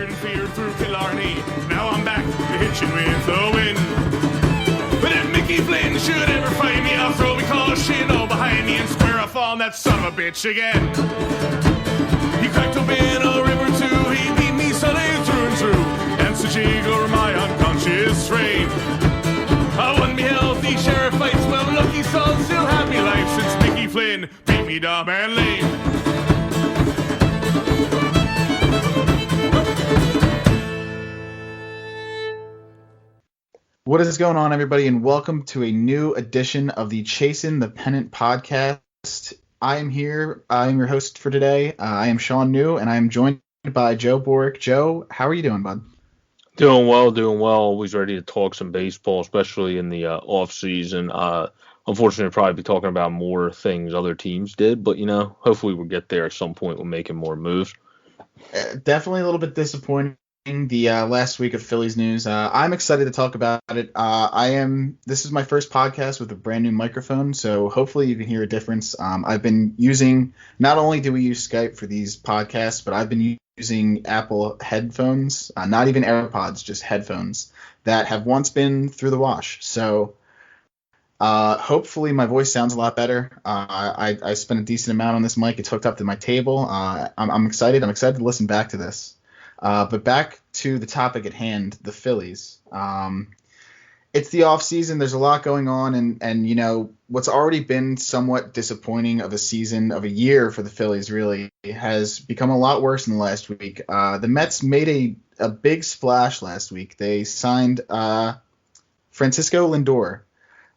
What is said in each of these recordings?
feared and feared through Killarney. Now I'm back to hitching with the wind. But if Mickey Flynn should ever find me, I'll throw me caution all behind me and square off on that son of a bitch again. He cracked open a river too, he beat me Sunday through and through, and such over my unconscious frame. I won me healthy sheriff fights, well lucky son still had me life since Mickey Flynn beat me dumb and lame. What is going on, everybody, and welcome to a new edition of the Chasing the Pennant podcast. I am here. I am your host for today. I am Sean New, and I am joined by Joe Borek. Joe, how are you doing, bud? Doing well. Always ready to talk some baseball, especially in the off season. Unfortunately, probably be talking about more things other teams did, but hopefully we'll get there at some point. We're making more moves. Definitely a little bit disappointing. The last week of Phillies news. I'm excited to talk about it. This is my first podcast with a brand new microphone, so hopefully you can hear a difference. I've been using, not only do we use Skype for these podcasts, but I've been using Apple headphones, not even AirPods, just headphones that have once been through the wash. So hopefully my voice sounds a lot better. I spent a decent amount on this mic. It's hooked up to my table. I'm excited. I'm excited to listen back to this. But back to the topic at hand, the Phillies. It's the off season. There's a lot going on, and what's already been somewhat disappointing of a season, of a year for the Phillies, really has become a lot worse in the last week. The Mets made a big splash last week. They signed Francisco Lindor.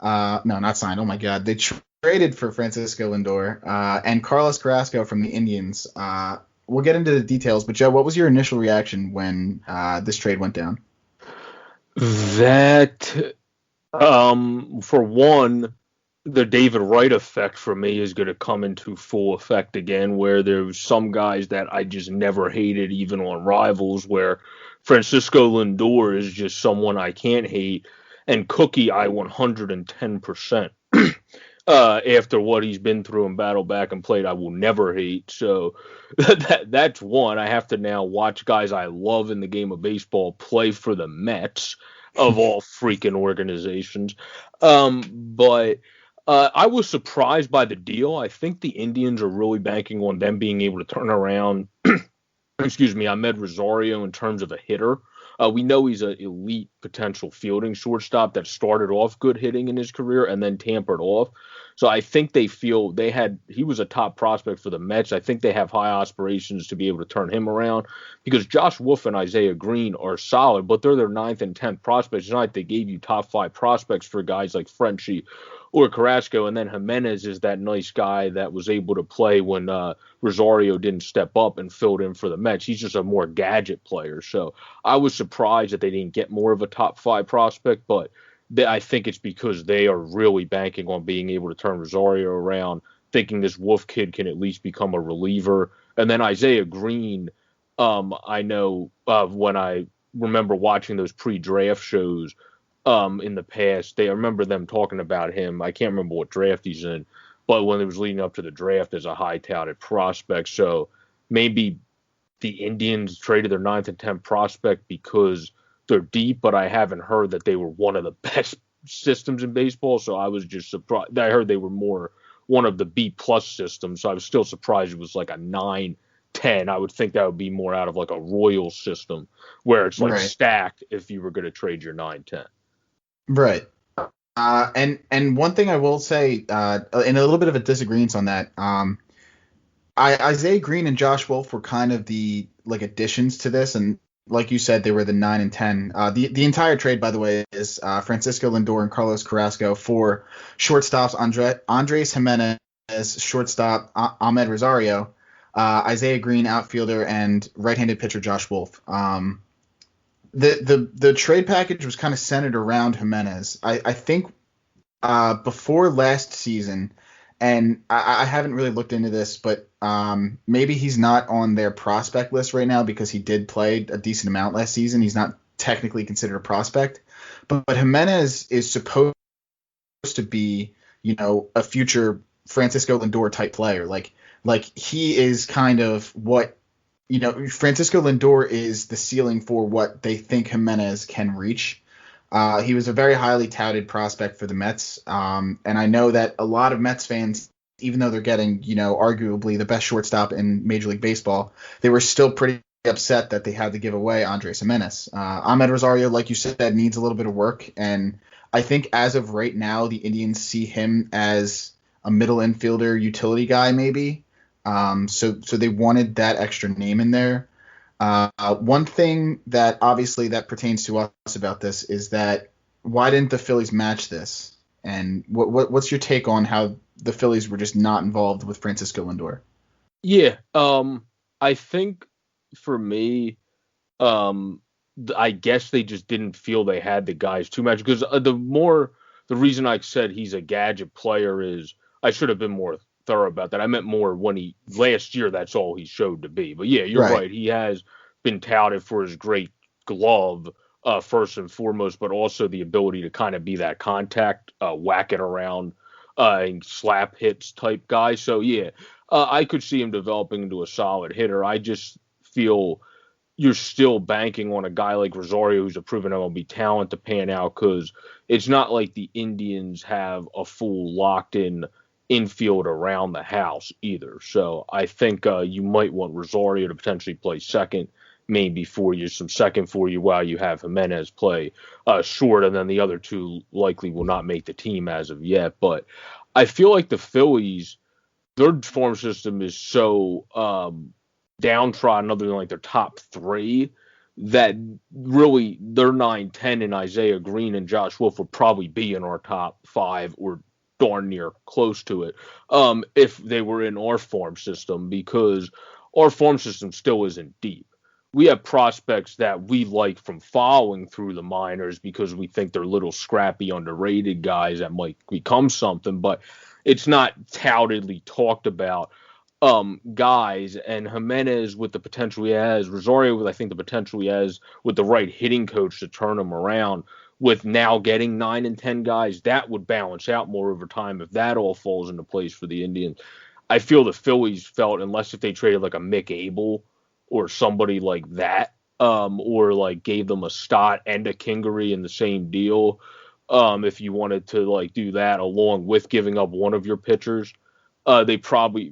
No, not signed. Oh my God, they traded for Francisco Lindor and Carlos Carrasco from the Indians. We'll get into the details, but Joe, what was your initial reaction when this trade went down? That, for one, the David Wright effect for me is going to come into full effect again, where there's some guys that I just never hated, even on Rivals, where Francisco Lindor is just someone I can't hate, and Cookie I 110%. After what he's been through and battled back and played, I will never hate. So that's one. I have to now watch guys I love in the game of baseball play for the Mets of all freaking organizations. But I was surprised by the deal. I think the Indians are really banking on them being able to turn around, Ahmed Rosario in terms of a hitter. We know he's an elite potential fielding shortstop that started off good hitting in his career and then tampered off. So I think they feel he was a top prospect for the Mets. I think they have high aspirations to be able to turn him around because Josh Wolf and Isaiah Green are solid, but they're their 9th and 10th prospects. It's not like they gave you top 5 prospects for guys like Frenchie or Carrasco, and then Jimenez is that nice guy that was able to play when Rosario didn't step up and filled in for the Mets. He's just a more gadget player. So I was surprised that they didn't get more of a top 5 prospect, but I think it's because they are really banking on being able to turn Rosario around, thinking this Wolf kid can at least become a reliever. And then Isaiah Green, I know when I remember watching those pre-draft shows in the past, I remember them talking about him. I can't remember what draft he's in, but when it was leading up to the draft as a high-touted prospect. So maybe the Indians traded their 9th and 10th prospect because they're deep, but I haven't heard that they were one of the best systems in baseball. So I was just surprised. I heard they were more one of the B-plus systems. So I was still surprised it was like a 9-10. I would think that would be more out of like a Royal system where it's like stacked if you were going to trade your 9-10. Right. And one thing I will say, in a little bit of a disagreement on that, Isaiah Green and Josh Wolf were kind of the additions to this, and like you said, they were the 9 and 10. The entire trade, by the way, is Francisco Lindor and Carlos Carrasco for shortstops Andres Jimenez, shortstop Ahmed Rosario, Isaiah Green, outfielder, and right-handed pitcher Josh Wolf. The trade package was kind of centered around Jimenez. I think before last season, and I haven't really looked into this, but maybe he's not on their prospect list right now because he did play a decent amount last season. He's not technically considered a prospect, but Jimenez is supposed to be, a future Francisco Lindor type player. Like he is kind of what Francisco Lindor is the ceiling for what they think Jimenez can reach. He was a very highly touted prospect for the Mets, and I know that a lot of Mets fans, even though they're getting, arguably the best shortstop in Major League Baseball, they were still pretty upset that they had to give away Andres Jimenez. Ahmed Rosario, like you said, needs a little bit of work, and I think as of right now, the Indians see him as a middle infielder utility guy, maybe. So they wanted that extra name in there. One thing that obviously that pertains to us about this is that why didn't the Phillies match this? And what's your take on how the Phillies were just not involved with Francisco Lindor? Yeah, I think for me, I guess they just didn't feel they had the guys too much because the reason I said he's a gadget player is I should have been more thorough about that. I meant more when last year, that's all he showed to be. But yeah, you're right. He has been touted for his great glove, first and foremost, but also the ability to kind of be that contact, whack it around, and slap hits type guy. So yeah, I could see him developing into a solid hitter. I just feel you're still banking on a guy like Rosario, who's a proven MLB talent, to pan out, because it's not like the Indians have a full locked-in infield around the house either. So I think you might want Rosario to potentially play second, maybe some second for you while you have Jimenez play short, and then the other two likely will not make the team as of yet. But I feel like the Phillies, their farm system is so downtrodden other than like their top three that really their 9-10 and Isaiah Green and Josh Wolf would probably be in our top five or darn near close to it if they were in our farm system, because our farm system still isn't deep. We have prospects that we like from following through the minors because we think they're little scrappy, underrated guys that might become something, but it's not toutedly talked about guys. And Jimenez with the potential he has, Rosario with I think the potential he has with the right hitting coach to turn him around, with now getting 9 and 10 guys, that would balance out more over time if that all falls into place for the Indians. I feel the Phillies felt, unless if they traded like a Mick Abel or somebody like that, or like gave them a Stott and a Kingery in the same deal, if you wanted to like do that along with giving up one of your pitchers, they probably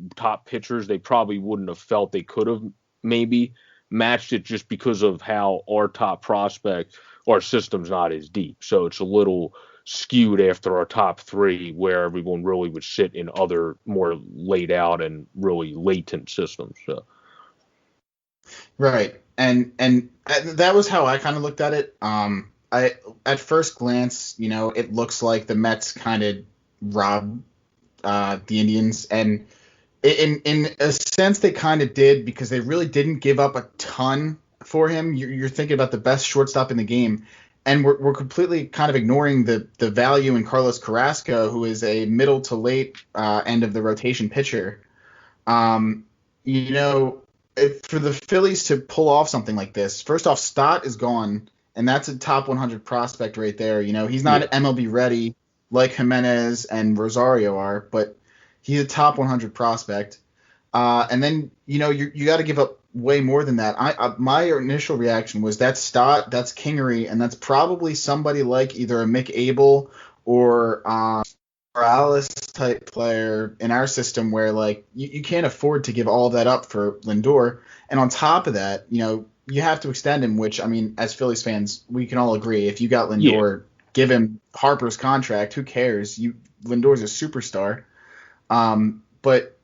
wouldn't have felt they could have maybe matched it, just because of how our top prospect, our system's not as deep. So it's a little skewed after our top three, where everyone really would sit in other more laid out and really latent systems. So. Right. And that was how I kind of looked at it. I at first glance, it looks like the Mets kind of robbed the Indians, and in a sense they kind of did, because they really didn't give up a ton for him. You're thinking about the best shortstop in the game, and we're completely kind of ignoring the value in Carlos Carrasco, who is a middle to late end of the rotation pitcher. For the Phillies to pull off something like this, first off, Stott is gone, and that's a top 100 prospect right there. He's not MLB ready like Jimenez and Rosario are, but he's a top 100 prospect. And then, you got to give up way more than that. My initial reaction was that's Stott, that's Kingery, and that's probably somebody like either a Mick Abel or Morales type player in our system, where like you can't afford to give all that up for Lindor. And on top of that, you have to extend him, which, I mean, as Phillies fans, we can all agree, if you got Lindor, give him Harper's contract. Who cares? Lindor's a superstar. But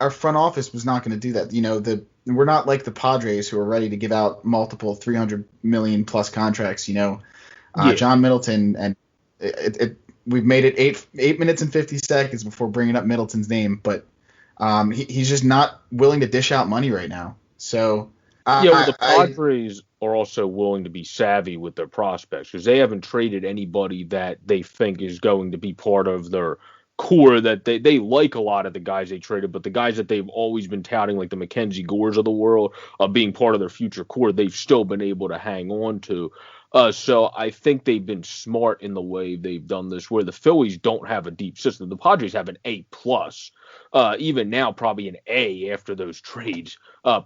our front office was not going to do that. We're not like the Padres, who are ready to give out multiple 300 million plus contracts. John Middleton, and we've made it 8 minutes and 50 seconds before bringing up Middleton's name, but he's just not willing to dish out money right now. So the Padres are also willing to be savvy with their prospects, because they haven't traded anybody that they think is going to be part of their core. That they like a lot of the guys they traded, but the guys that they've always been touting, like the Mackenzie Gores of the world, being part of their future core, they've still been able to hang on to. So I think they've been smart in the way they've done this, where the Phillies don't have a deep system. The Padres have an A plus, even now probably an A after those trades.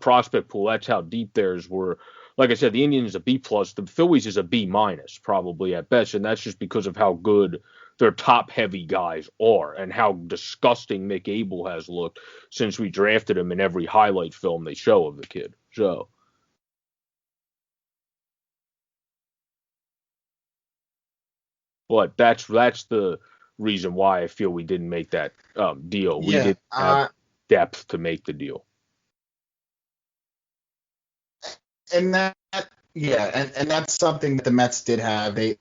Prospect pool, that's how deep theirs were. Like I said, the Indians is a B plus, the Phillies is a B minus probably at best, and that's just because of how good their top heavy guys are and how disgusting Mick Abel has looked since we drafted him in every highlight film they show of the kid. So. But that's the reason why I feel we didn't make that deal. We Yeah, didn't have depth to make the deal. and that yeah, and that's something that the Mets did have. They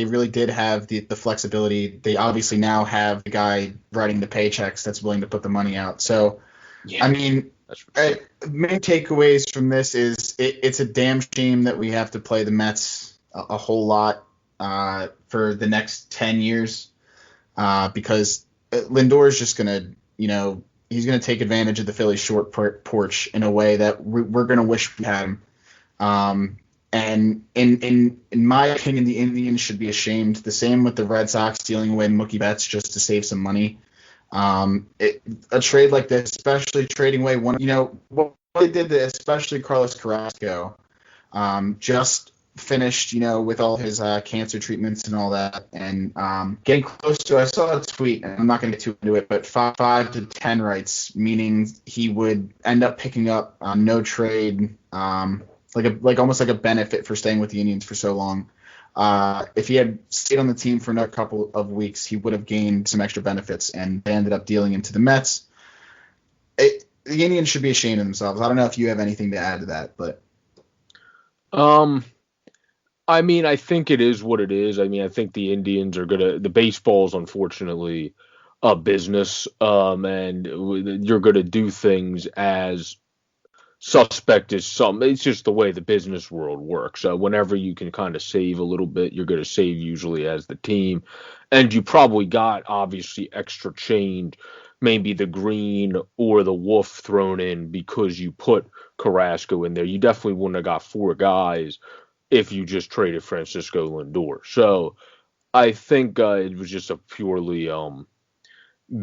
really did have the flexibility. They obviously now have the guy writing the paychecks that's willing to put the money out. So, Yeah, I mean, main takeaways from this is it's a damn shame that we have to play the Mets a whole lot for the next 10 years because Lindor is just going to, he's going to take advantage of the Phillies short porch in a way that we're going to wish we had him. And in my opinion, the Indians should be ashamed. The same with the Red Sox dealing away Mookie Betts just to save some money. A trade like this, especially trading away one, what they did, especially Carlos Carrasco, just finished, with all his cancer treatments and all that, and getting close to. I saw a tweet, and I'm not going to get too into it, but 5 to 10 rights, meaning he would end up picking up no trade. Like almost like a benefit for staying with the Indians for so long. If he had stayed on the team for another couple of weeks, he would have gained some extra benefits, and they ended up dealing into the Mets. The Indians should be ashamed of themselves. I don't know if you have anything to add to that, but I mean, I think it is what it is. I mean, I think the Indians are the baseball's unfortunately a business, and you're gonna do things as suspect is some. It's just the way the business world works. Whenever you can kind of save a little bit, you're going to save usually as the team, and you probably got obviously extra change, maybe the green or the wolf thrown in because you put Carrasco in there. You definitely wouldn't have got 4 guys if you just traded Francisco Lindor. So I think it was just a purely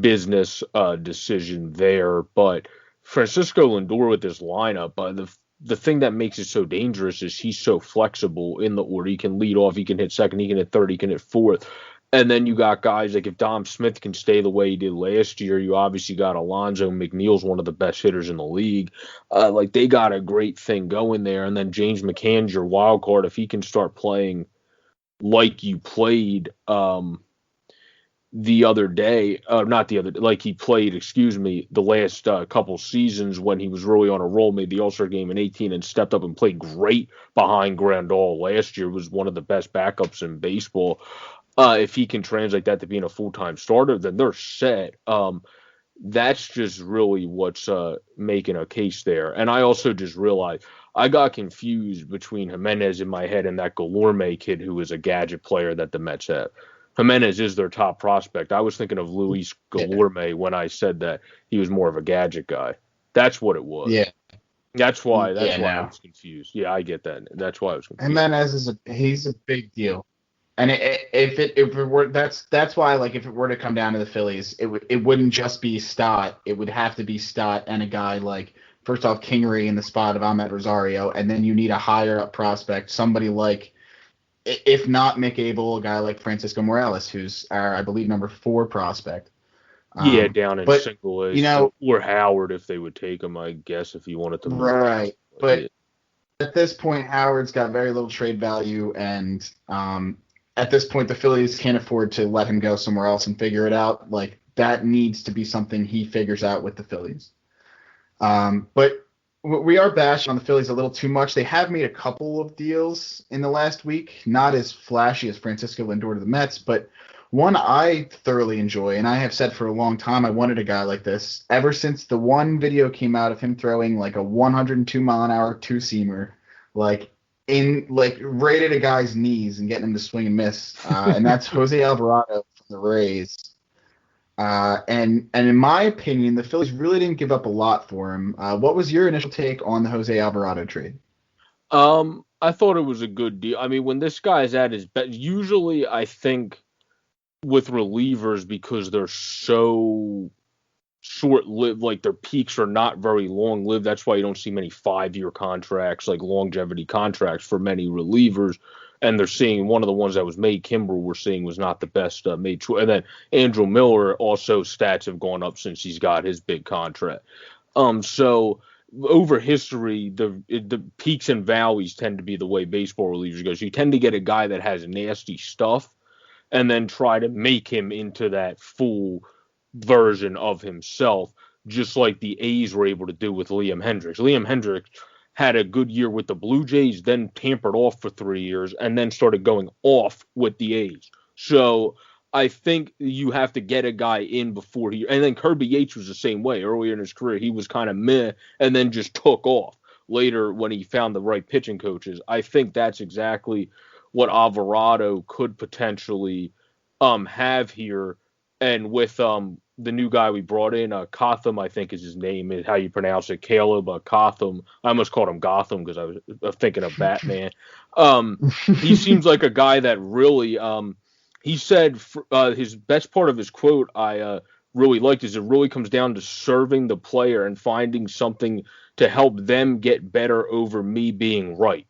business decision there, but Francisco Lindor with this lineup, the thing that makes it so dangerous is he's so flexible in the order. He can lead off, he can hit second, he can hit third, he can hit fourth. And then you got guys like if Dom Smith can stay the way he did last year, you obviously got Alonzo McNeil's one of the best hitters in the league. Like they got a great thing going there. And then James McCann's your wild card if he can start playing like you played the other day, not the other, like he played, the last couple seasons when he was really on a roll, made the All-Star game in 18 and stepped up and played great behind Grandal last year, was one of the best backups in baseball. If he can translate that to being a full-time starter, then they're set. That's just really what's making a case there. And I also just realized I got confused between Jimenez in my head and that Galorme kid who is a gadget player that the Mets have. Jimenez is their top prospect. I was thinking of Luis Galorme when I said that he was more of a gadget guy. That's what it was. yeah. That's why I was confused. Yeah, I get that. That's why I was confused. Jimenez he's a big deal. And if it were that's why, like, if it were to come down to the Phillies, it wouldn't just be Stott. It would have to be Stott and a guy like, first off, Kingery in the spot of Ahmed Rosario, and then you need a higher up prospect, somebody like, if not Mick Abel, a guy like Francisco Morales, who's our, I believe, number 4 prospect. Down in single A, or Howard if they would take him, I guess, if you wanted to move. Right, but at this point, Howard's got very little trade value, and at this point, the Phillies can't afford to let him go somewhere else and figure it out. Like, that needs to be something he figures out with the Phillies. But we are bashing on the Phillies a little too much. They have made a couple of deals in the last week, not as flashy as Francisco Lindor to the Mets, but one I thoroughly enjoy, and I have said for a long time I wanted a guy like this. Ever since the one video came out of him throwing like a 102-mile-an-hour two-seamer, right at a guy's knees and getting him to swing and miss, and that's Jose Alvarado from the Rays. And in my opinion, the Phillies really didn't give up a lot for him. What was your initial take on the Jose Alvarado trade? I thought it was a good deal. I mean, when this guy's at his best, usually I think with relievers, because they're so short-lived, like their peaks are not very long-lived. That's why you don't see many 5-year contracts, like longevity contracts for many relievers. And they're seeing one of the ones that was made, Kimbrel, we're seeing was not the best made choice. And then Andrew Miller, also stats have gone up since he's got his big contract. So over history, the peaks and valleys tend to be the way baseball relievers go. So you tend to get a guy that has nasty stuff, and then try to make him into that full version of himself, just like the A's were able to do with Liam Hendriks. Liam Hendriks had a good year with the Blue Jays, then tampered off for 3 years, and then started going off with the A's. So I think you have to get a guy in before he. And then Kirby Yates was the same way. Earlier in his career, he was kind of meh, and then just took off. Later, when he found the right pitching coaches, I think that's exactly what Alvarado could potentially have here. And with the new guy we brought in, Cotham, I think is his name, is how you pronounce it, Caleb Cotham. I almost called him Gotham because I was thinking of Batman. He seems like a guy that really, he said his best part of his quote I really liked is it really comes down to serving the player and finding something to help them get better over me being right.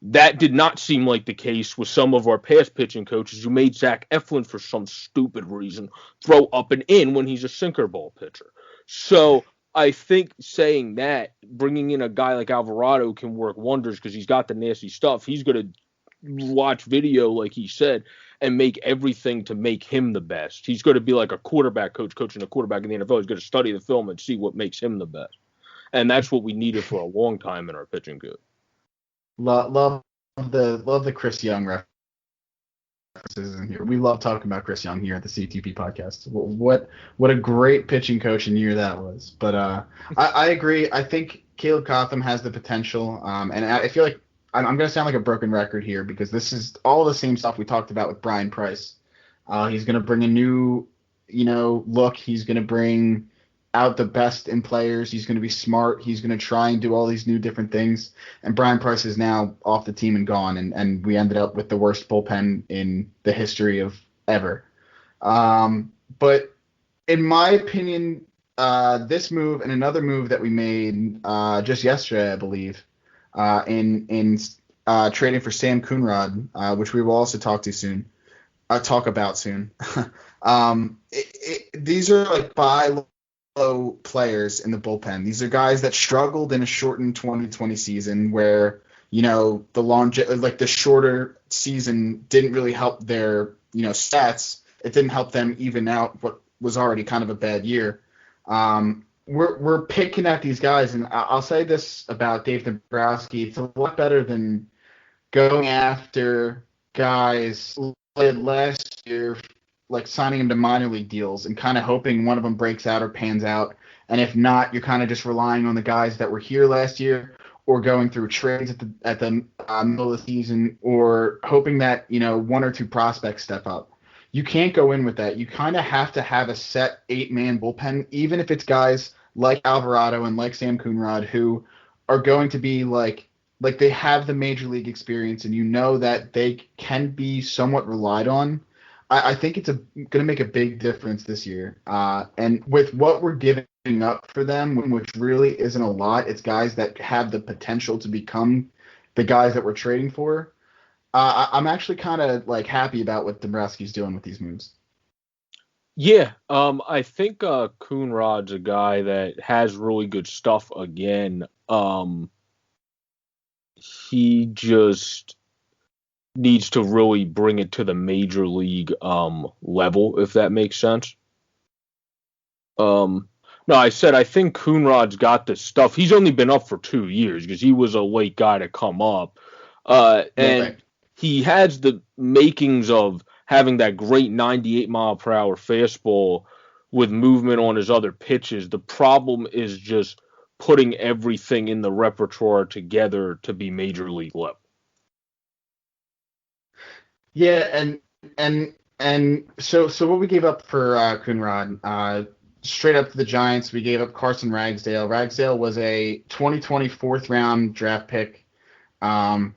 That did not seem like the case with some of our past pitching coaches who made Zach Eflin, for some stupid reason, throw up and in when he's a sinker ball pitcher. So I think saying that, bringing in a guy like Alvarado can work wonders because he's got the nasty stuff. He's going to watch video, like he said, and make everything to make him the best. He's going to be like a quarterback coach coaching a quarterback in the NFL. He's going to study the film and see what makes him the best. And that's what we needed for a long time in our pitching coach. Love the Chris Young references in here. We love talking about Chris Young here at the CTP podcast. What a great pitching coach and year that was. But I agree. I think Caleb Cotham has the potential. And I feel like I'm going to sound like a broken record here because this is all the same stuff we talked about with Brian Price. He's going to bring a new, look. He's going to bring out the best in players. He's going to be smart. He's going to try and do all these new different things. And Brian Price is now off the team and gone, and we ended up with the worst bullpen in the history of ever. But in my opinion, this move and another move that we made just yesterday, I believe, in trading for Sam Coonrod, which we will also talk about soon. These are like buy low players in the bullpen. These are guys that struggled in a shortened 2020 season where, the shorter season didn't really help their, stats. It didn't help them even out what was already kind of a bad year. We're picking at these guys, and I'll say this about Dave Dombrowski. It's a lot better than going after guys who played last year, like signing them to minor league deals and kind of hoping one of them breaks out or pans out. And if not, you're kind of just relying on the guys that were here last year or going through trades at the middle of the season or hoping that, one or two prospects step up. You can't go in with that. You kind of have to have a set 8-man bullpen, even if it's guys like Alvarado and like Sam Coonrod who are going to be like they have the major league experience and that they can be somewhat relied on. I think it's going to make a big difference this year. And with what we're giving up for them, which really isn't a lot, it's guys that have the potential to become the guys that we're trading for. I'm actually kind of happy about what Dombrowski's doing with these moves. Yeah, I think Coonrod's a guy that has really good stuff again. He just needs to really bring it to the major league level, if that makes sense. No, I said I think Coonrod's got the stuff. He's only been up for 2 years because he was a late guy to come up. And he has the makings of having that great 98-mile-per-hour fastball with movement on his other pitches. The problem is just putting everything in the repertoire together to be major league level. Yeah, and so what we gave up for Coonrod, straight up to the Giants, we gave up Carson Ragsdale. Ragsdale was a 2020 4th-round draft pick. The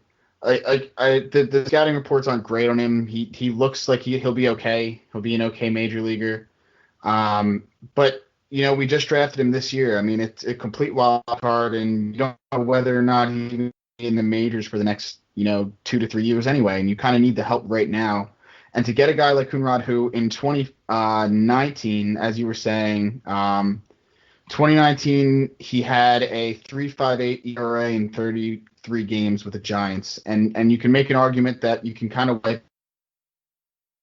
scouting reports aren't great on him. He looks like he'll be okay. He'll be an okay major leaguer. But we just drafted him this year. I mean, it's a complete wild card, and you don't know whether or not he's going to be in the majors for the next 2 to 3 years anyway. And you kind of need the help right now. And to get a guy like Coonrod, who in 2019, as you were saying, 2019 he had a 3.58 ERA in 33 games with the Giants, and you can make an argument that you can kind of wipe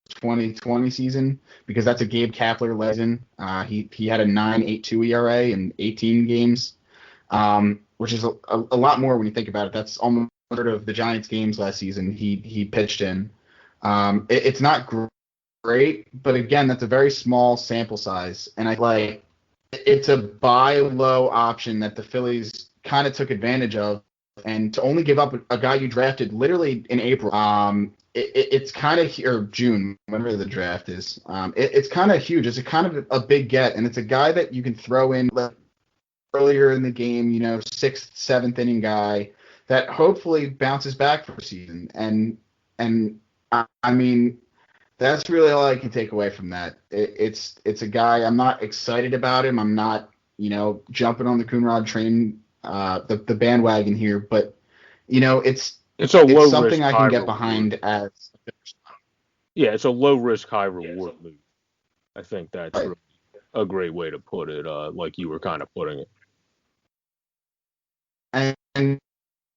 2020 season because that's a Gabe Kapler legend. He had a 9.82 ERA in 18 games, which is a lot more when you think about it. That's almost a third of the Giants games last season he pitched in. It's not great, but again, that's a very small sample size, and it's a buy low option that the Phillies kind of took advantage of, and to only give up a guy you drafted literally in April, it's kind of, or June, whenever the draft is, it's kind of huge. It's a kind of a big get, and it's a guy that you can throw in earlier in the game, 6th, 7th inning guy that hopefully bounces back for a season, and I mean, that's really all I can take away from that. It's a guy. I'm not excited about him. I'm not, jumping on the Coonrod train, the bandwagon here. But it's something I can get behind as. Yeah, it's a low risk, high reward move. I think that's really a great way to put it. Like you were kind of putting it. And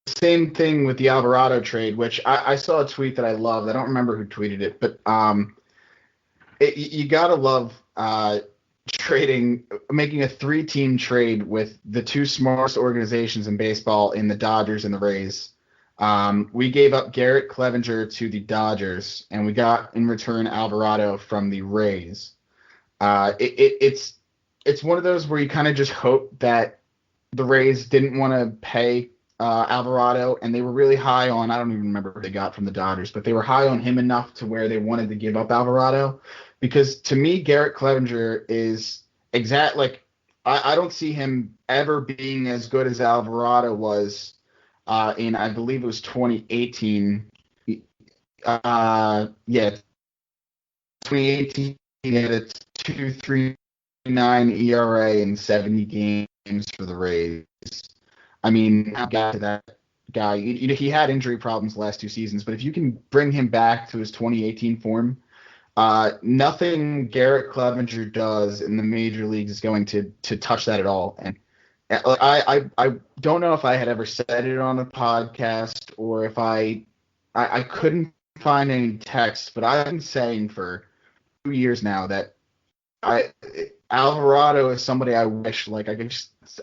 same thing with the Alvarado trade, which I saw a tweet that I loved. I don't remember who tweeted it, but you gotta love making a 3-team trade with the two smartest organizations in baseball in the Dodgers and the Rays. We gave up Garrett Clevenger to the Dodgers, and we got in return Alvarado from the Rays. It's one of those where you kind of just hope that the Rays didn't want to pay Alvarado, and they were really high on, I don't even remember who they got from the Dodgers, but they were high on him enough to where they wanted to give up Alvarado, because to me, Garrett Clevenger is I don't see him ever being as good as Alvarado was in, I believe it was 2018. 2018, he had a 2.39 ERA in 70 games for the Rays. I mean, got to that guy. He had injury problems the last 2 seasons, but if you can bring him back to his 2018 form, nothing Garrett Clevenger does in the major leagues is going to touch that at all. And I don't know if I had ever said it on a podcast or if I couldn't find any text, but I've been saying for 2 years now that Alvarado is somebody I wish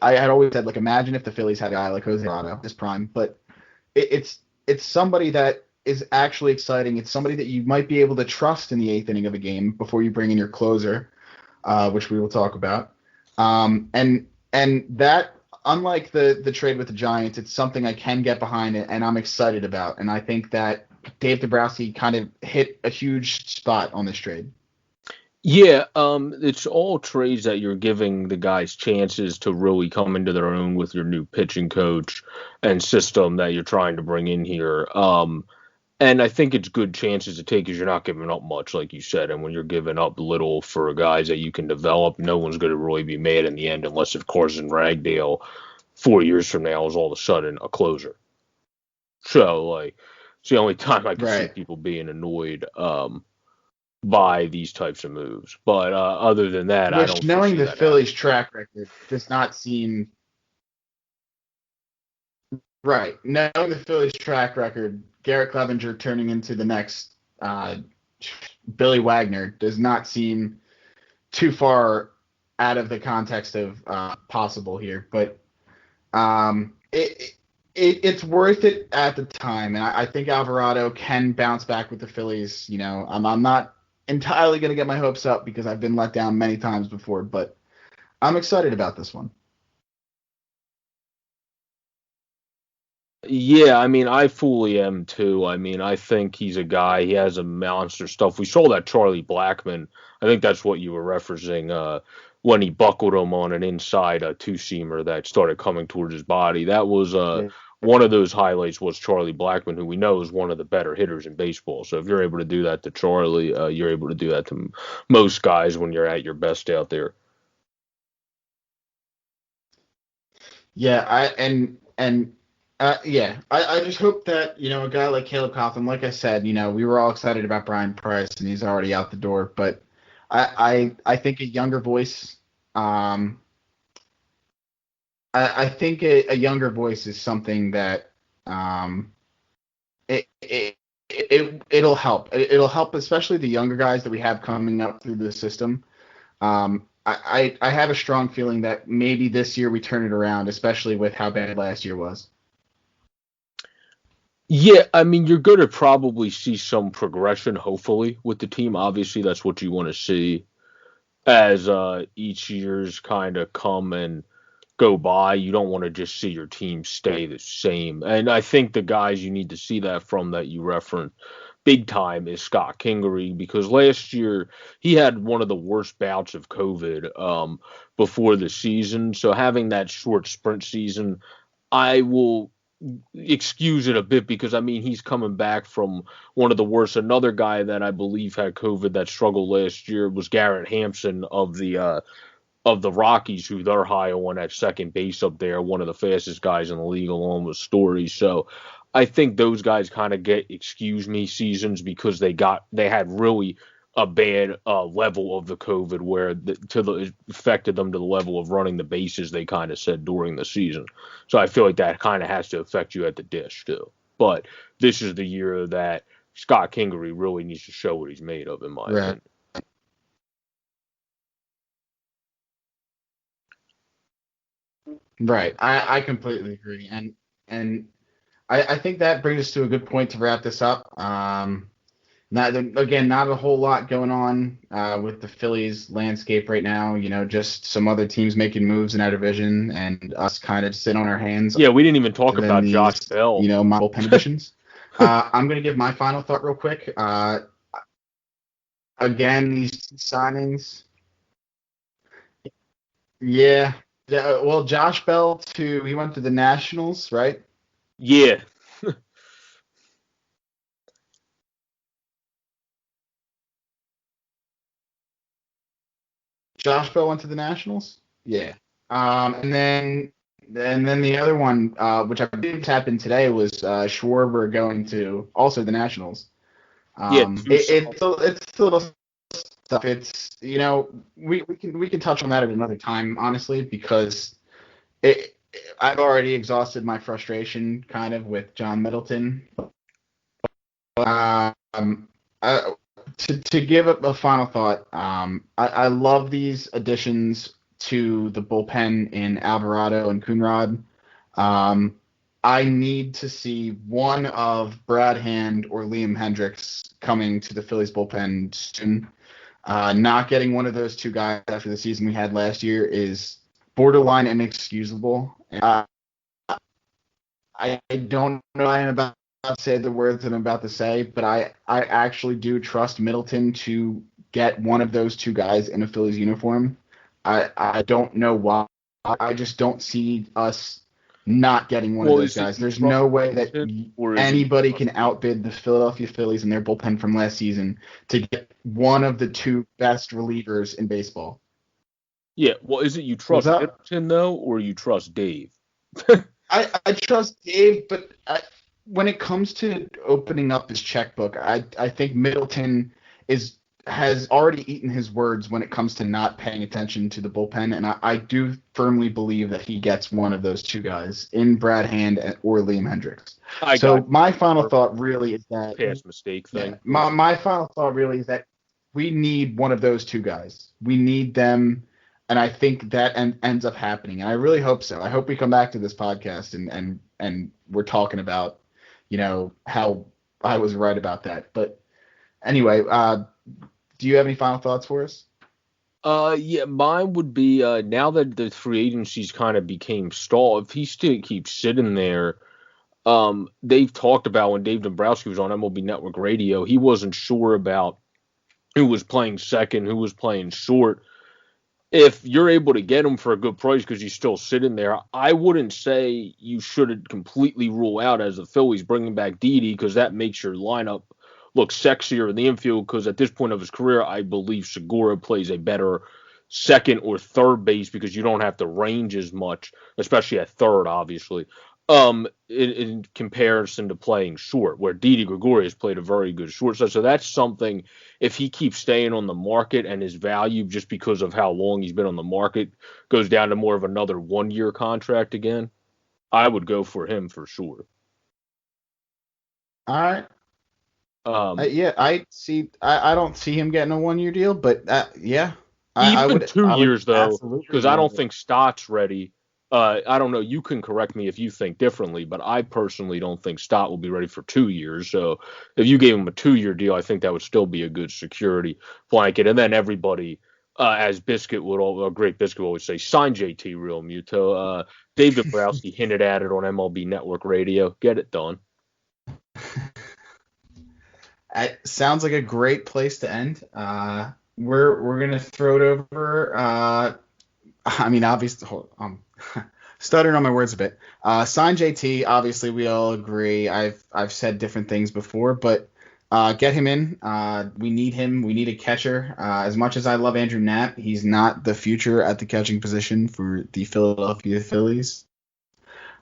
I had always said, imagine if the Phillies had a guy like Jose Alvarado, this prime. But it's somebody that is actually exciting. It's somebody that you might be able to trust in the 8th inning of a game before you bring in your closer, which we will talk about. And that, unlike the trade with the Giants, it's something I can get behind it, and I'm excited about. And I think that Dave Dombrowski kind of hit a huge spot on this trade. Yeah, it's all trades that you're giving the guys chances to really come into their own with your new pitching coach and system that you're trying to bring in here. And I think it's good chances to take because you're not giving up much, like you said. And when you're giving up little for guys that you can develop, no one's going to really be mad in the end unless, of course, in Ragdale 4 years from now is all of a sudden a closer. So, it's the only time I can see people being annoyed by these types of moves. But other than that, I don't. Knowing the Phillies' track record does not seem right. Knowing the Phillies' track record, Garrett Clevenger turning into the next Billy Wagner does not seem too far out of the context of possible here. But it's worth it at the time, and I think Alvarado can bounce back with the Phillies. I'm not entirely going to get my hopes up because I've been let down many times before, but I'm excited about this one. Yeah, I mean, I fully am too. I mean, I think he's a guy, he has a monster stuff. We saw that Charlie Blackmon, I think that's what you were referencing, when he buckled him on an inside two-seamer that started coming towards his body. That was one of those highlights was Charlie Blackmon, who we know is one of the better hitters in baseball. So if you're able to do that to Charlie, you're able to do that to most guys when you're at your best out there. Yeah, I just hope that, a guy like Caleb Cotham, like I said, we were all excited about Brian Price and he's already out the door, but I think a younger voice, I think a younger voice is something that it'll help. It'll help, especially the younger guys that we have coming up through the system. I have a strong feeling that maybe this year we turn it around, especially with how bad last year was. Yeah, I mean, you're going to probably see some progression, hopefully, with the team. Obviously, that's what you want to see as each year's kind of come and go by. You don't want to just see your team stay the same. And I think the guys you need to see that from that you referenced big time is Scott Kingery, because last year he had one of the worst bouts of COVID before the season. So having that short sprint season, I will excuse it a bit because, I mean, he's coming back from one of the worst. Another guy that I believe had COVID that struggled last year was Garrett Hampson of the Rockies, who they're high on at second base up there, one of the fastest guys in the league along with Story. So I think those guys kind of get excuse me seasons because they had really a bad level of the COVID where it affected them to the level of running the bases, they kind of said during the season. So I feel like that kind of has to affect you at the dish too. But this is the year that Scott Kingery really needs to show what he's made of, in my opinion. Right. I completely agree. And I think that brings us to a good point to wrap this up. Not a whole lot going on with the Phillies landscape right now. Just some other teams making moves in our division, and us kind of sitting on our hands. Yeah, we didn't even talk about Josh Bell. My bullpen additions. I'm going to give my final thought real quick. Again, these signings. Yeah. Well, Josh Bell he went to the Nationals, right? Yeah. Josh Bell went to the Nationals? Yeah. And then the other one, which I believe happened today, was Schwarber going to also the Nationals. It's a little stuff. It's we can touch on that at another time, honestly, because I've already exhausted my frustration kind of with John Middleton. To give a final thought, I love these additions to the bullpen in Alvarado and Coonrod. I need to see one of Brad Hand or Liam Hendricks coming to the Phillies bullpen soon. Not getting one of those two guys after the season we had last year is borderline inexcusable. I don't know I am about to say the words that I'm about to say, but I actually do trust Middleton to get one of those two guys in a Phillies uniform. I don't know why. I just don't see us not getting one of those guys. There's no way that anybody can outbid the Philadelphia Phillies and their bullpen from last season to get one of the two best relievers in baseball. Yeah, well, is it you trust Middleton, though, or you trust Dave? I trust Dave, but when it comes to opening up his checkbook, I think Middleton has already eaten his words when it comes to not paying attention to the bullpen, and I do firmly believe that he gets one of those two guys in Brad Hand or Liam Hendricks. My final thought really is that past mistake thing. Yeah, my final thought really is that we need one of those two guys. We need them, and I think that ends up happening, and I really hope so. I hope we come back to this podcast and we're talking about how I was right about that. But anyway, do you have any final thoughts for us? Yeah, mine would be now that the free agencies kind of became stalled, if he still keeps sitting there, they've talked about when Dave Dombrowski was on MLB Network Radio, he wasn't sure about who was playing second, who was playing short. if you're able to get him for a good price because he's still sitting there, I wouldn't say you should completely rule out as the Phillies bringing back Didi, because that makes your lineup look sexier in the infield, because at this point of his career, I believe Segura plays a better second or third base because you don't have to range as much, especially at third, obviously, in comparison to playing short, where Didi Gregorius played a very good shortstop. So that's something, if he keeps staying on the market and his value, just because of how long he's been on the market, goes down to more of another 1-year contract again, I would go for him for sure. All right. Yeah, I see. I don't see him getting a 1-year deal, but yeah, Even I would 2 years, though, absolutely because I don't agree. think Stott's ready. I don't know. You can correct me if you think differently, but I personally don't think Stott will be ready for 2 years. So if you gave him a 2-year deal, I think that would still be a good security blanket. And then everybody, as Biscuit would, Great Biscuit would always say, sign JT Real Muto. David Browski hinted at it on MLB Network Radio. Get it done. It sounds like a great place to end. We're gonna throw it over. I mean, obviously, I'm stuttering on my words a bit. Sign JT. Obviously, we all agree. I've said different things before, but get him in. We need him. We need a catcher. As much as I love Andrew Knapp, he's not the future at the catching position for the Philadelphia Phillies.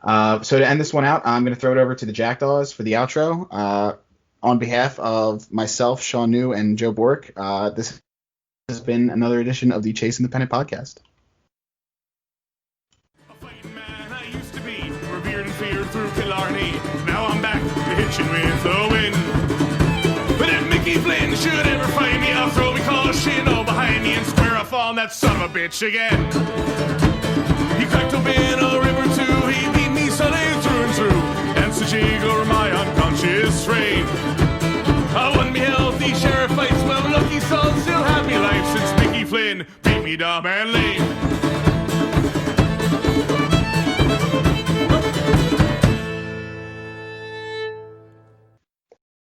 So to end this one out, I'm going to throw it over to the Jackdaws for the outro. On behalf of myself, Sean New, and Joe Borek, this has been another edition of the Chasing the Pennant podcast. A fighting man I used to be, revered and feared through Killarney. Now I'm back to hitching with the wind. But if Mickey Flynn should ever find me, I'll throw me caution all behind me and square off on that son of a bitch again. He cracked open a river too, he beat me Sunday through and through, and such over my unconscious frame. I won me healthy sheriff fights, well lucky son still had me life since Mickey Flynn beat me dumb and lame.